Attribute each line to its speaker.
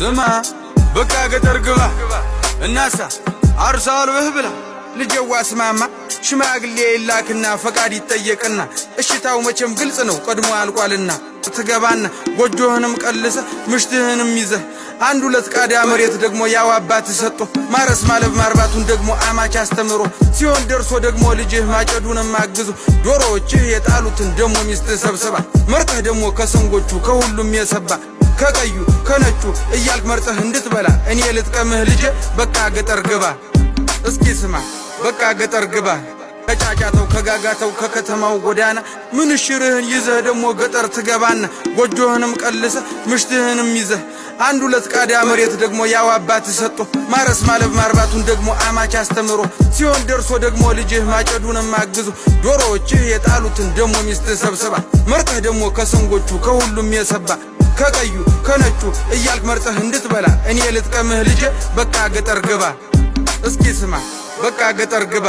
Speaker 1: ስማ በቃ ገጠር ግባ እናሳ አርሳል በህብላ ልጅዋ ስማማ ሽማግሌ ይላክና ፈቃድ ይጠየቅና እሽታው መቼም ግልጽ ነው ቀድሞ ያልቋልና ትገባና ጎጆህንም ቀልሰ ምሽትህንም ይዘህ አንድ ሁለት ቃዳ መሬት ደግሞ ያው አባት ሰጥቶ ማረስ ማለብ ማርባቱን ደግሞ አማች አስተምሮ ሲሆን ደርሶ ደግሞ ልጅህ ማጨዱንም አግዙ ዶሮዎችህ የጣሉትን ደግሞ ሚስት ሰብስባ መርጠህ ደግሞ ከሰንጎቹ ከሁሉም የሰባ ከቀዩ ከነጩ እያልክ መርጠህ እንድትበላ እኔ ልጥቀምህ ልጄ በቃ ገጠር ግባ እስኪ ስማ በቃ ገጠር ግባ ከጫጫተው ከጋጋተው ከከተማው ጎዳና ምንሽርህን ይዘህ ደግሞ ገጠር ትገባና ጎጆህንም ቀልሰ ምሽትህንም ይዘህ አንድ ሁለት ቃዳ መሬት ደግሞ ያው አባት ሰጥቶ ማረስ ማለብ ማርባቱን ደግሞ አማች አስተምሮ ሲሆን ደርሶ ደግሞ ልጅህ ማጨዱንም አግዙ ዶሮዎችህ የጣሉትን ደግሞ ሚስት ሰብስባ መርጠህ ደግሞ ከሰንጎቹ ከሁሉም የሰባ ከቀዩ ከነጩ እያልክ መርጠህ እንድትበላ እኔ ልጥቀምህ ልጄ በቃ ገጠር ግባ እስኪ ስማ በቃ ገጠር ግባ